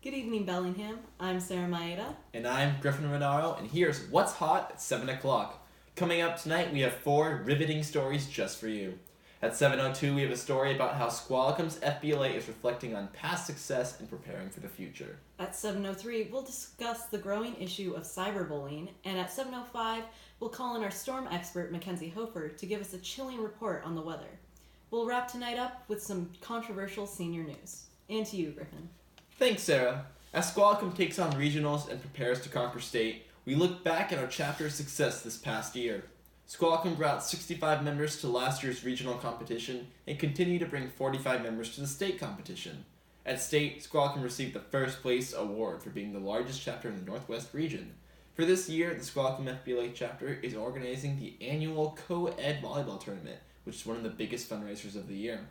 Good evening, Bellingham. I'm Sarah Maeda. And I'm Griffin Rinauro, and here's What's Hot at 7 o'clock. Coming up tonight, we have 4 riveting stories just for you. At 7:02, we have a story about how Squalicum's FBLA is reflecting on past success and preparing for the future. At 7:03, we'll discuss the growing issue of cyberbullying, and at 7:05, we'll call in our storm expert, Makenzie Hofer, to give us a chilling report on the weather. We'll wrap tonight up with some controversial senior news. And to you, Griffin. Thanks, Sarah. As Squalicum takes on regionals and prepares to conquer state, we look back at our chapter's success this past year. Squalicum brought 65 members to last year's regional competition and continue to bring 45 members to the state competition. At state, Squalicum received the first place award for being the largest chapter in the Northwest region. For this year, the Squalicum FBLA chapter is organizing the annual co-ed volleyball tournament, which is one of the biggest fundraisers of the year.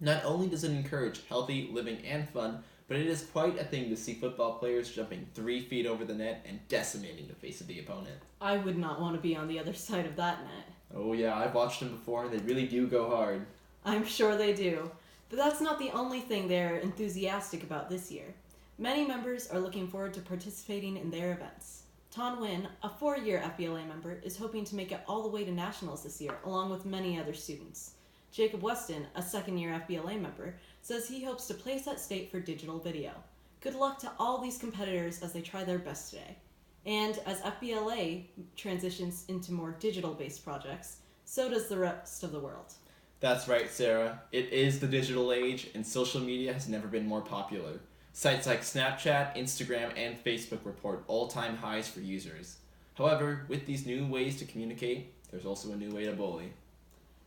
Not only does it encourage healthy living and fun, but it is quite a thing to see football players jumping 3 feet over the net and decimating the face of the opponent. I would not want to be on the other side of that net. Oh yeah, I've watched them before and they really do go hard. I'm sure they do. But that's not the only thing they're enthusiastic about this year. Many members are looking forward to participating in their events. Ton Win, a 4-year FBLA member, is hoping to make it all the way to nationals this year, along with many other students. Jacob Weston, a 2nd-year FBLA member, says he hopes to place at state for digital video. Good luck to all these competitors as they try their best today. And as FBLA transitions into more digital-based projects, so does the rest of the world. That's right, Sarah. It is the digital age, and social media has never been more popular. Sites like Snapchat, Instagram, and Facebook report all-time highs for users. However, with these new ways to communicate, there's also a new way to bully.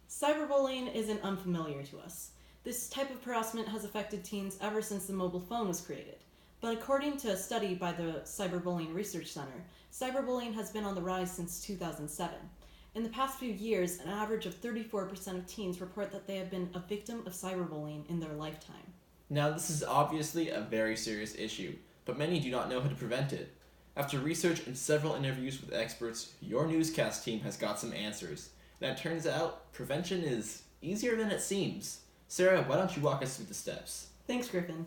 Cyberbullying isn't unfamiliar to us. This type of harassment has affected teens ever since the mobile phone was created. But according to a study by the Cyberbullying Research Center, cyberbullying has been on the rise since 2007. In the past few years, an average of 34% of teens report that they have been a victim of cyberbullying in their lifetime. Now, this is obviously a very serious issue, but many do not know how to prevent it. After research and several interviews with experts, your newscast team has got some answers. And it turns out, prevention is easier than it seems. Sarah, why don't you walk us through the steps? Thanks, Griffin.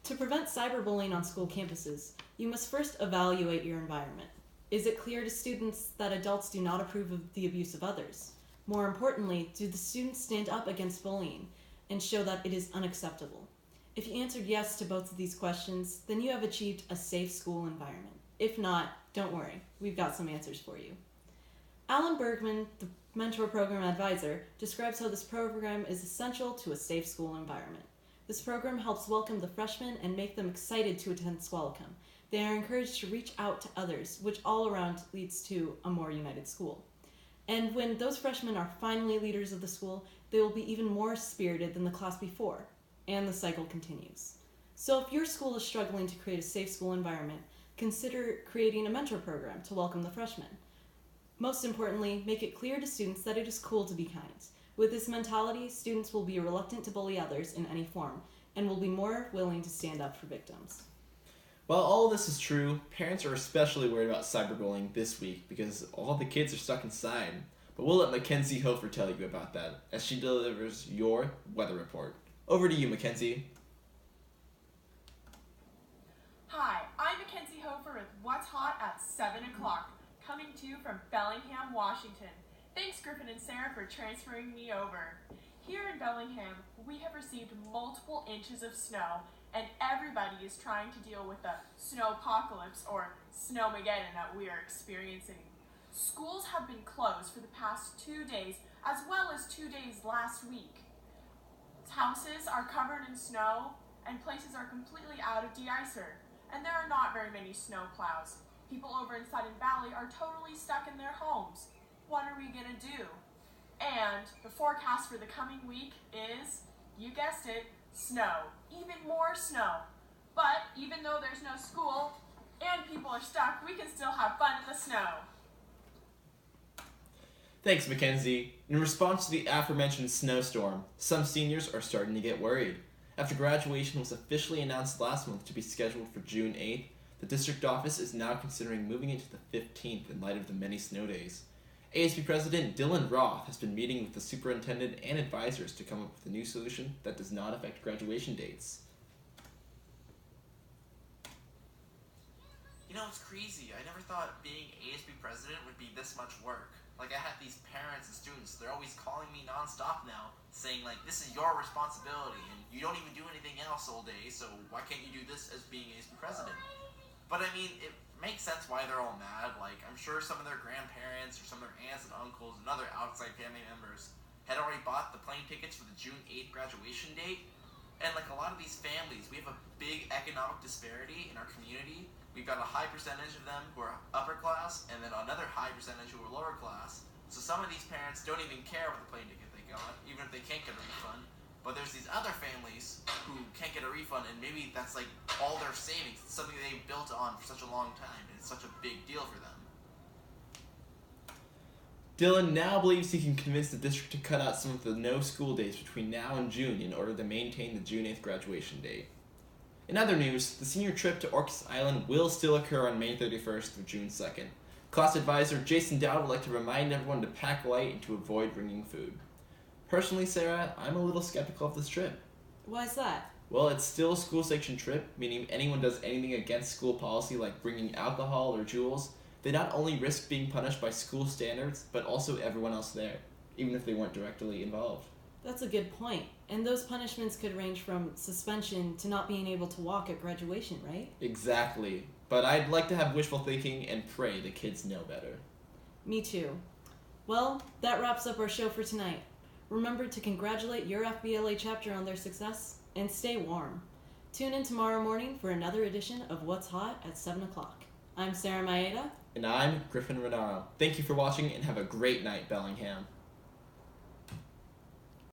To prevent cyberbullying on school campuses, you must first evaluate your environment. Is it clear to students that adults do not approve of the abuse of others? More importantly, do the students stand up against bullying and show that it is unacceptable? If you answered yes to both of these questions, then you have achieved a safe school environment. If not, don't worry, we've got some answers for you. Alan Bergman, the Mentor Program Advisor, describes how this program is essential to a safe school environment. This program helps welcome the freshmen and make them excited to attend Squalicum. They are encouraged to reach out to others, which all around leads to a more united school. And when those freshmen are finally leaders of the school, they will be even more spirited than the class before, and the cycle continues. So if your school is struggling to create a safe school environment, consider creating a mentor program to welcome the freshmen. Most importantly, make it clear to students that it is cool to be kind. With this mentality, students will be reluctant to bully others in any form, and will be more willing to stand up for victims. While all this is true, parents are especially worried about cyberbullying this week because all the kids are stuck inside. But we'll let Makenzie Hofer tell you about that as she delivers your weather report. Over to you, Makenzie. Hi, I'm Makenzie Hofer with What's Hot at 7 o'clock, coming to you from Bellingham, Washington. Thanks, Griffin and Sarah, for transferring me over. Here in Bellingham, we have received multiple inches of snow, and everybody is trying to deal with the snowpocalypse or snowmageddon that we are experiencing. Schools have been closed for the past 2 days, as well as 2 days last week. Houses are covered in snow, and places are completely out of de-icer, and there are not very many snow plows. People over in Sudden Valley are totally stuck in their homes. What are we gonna do? And the forecast for the coming week is, you guessed it, snow. Even more snow. But even though there's no school and people are stuck, we can still have fun in the snow. Thanks, Makenzie. In response to the aforementioned snowstorm, some seniors are starting to get worried. After graduation was officially announced last month to be scheduled for June 8th, the district office is now considering moving it to the 15th in light of the many snow days. ASB President Dylan Roth has been meeting with the superintendent and advisors to come up with a new solution that does not affect graduation dates. It's crazy. I never thought being ASB president would be this much work. Like, I have these parents and students, they're always calling me nonstop now, saying, like, this is your responsibility, and you don't even do anything else all day, so why can't you do this as being ASB president? But, I mean, it makes sense why they're all mad. Like, I'm sure some of their grandparents, or some of their aunts and uncles, and other outside family members had already bought the plane tickets for the June 8th graduation date. And like a lot of these families, we have a big economic disparity in our community. We've got a high percentage of them who are upper class, and then another high percentage who are lower class. So some of these parents don't even care what the plane ticket they got, even if they can't get a refund. But there's these other families who can't get a refund, and maybe that's like all their savings. It's something they've built on for such a long time, and it's such a big deal for them. Dylan now believes he can convince the district to cut out some of the no school days between now and June in order to maintain the June 8th graduation date. In other news, the senior trip to Orcas Island will still occur on May 31st through June 2nd. Class advisor Jason Dowd would like to remind everyone to pack light and to avoid bringing food. Personally, Sarah, I'm a little skeptical of this trip. Why is that? Well, it's still a school-sanctioned trip, meaning if anyone does anything against school policy like bringing alcohol or jewels, they not only risk being punished by school standards, but also everyone else there, even if they weren't directly involved. That's a good point. And those punishments could range from suspension to not being able to walk at graduation, right? Exactly. But I'd like to have wishful thinking and pray the kids know better. Me too. Well, that wraps up our show for tonight. Remember to congratulate your FBLA chapter on their success, and stay warm. Tune in tomorrow morning for another edition of What's Hot at 7 o'clock. I'm Sarah Maeda. And I'm Griffin Rinauro. Thank you for watching and have a great night, Bellingham.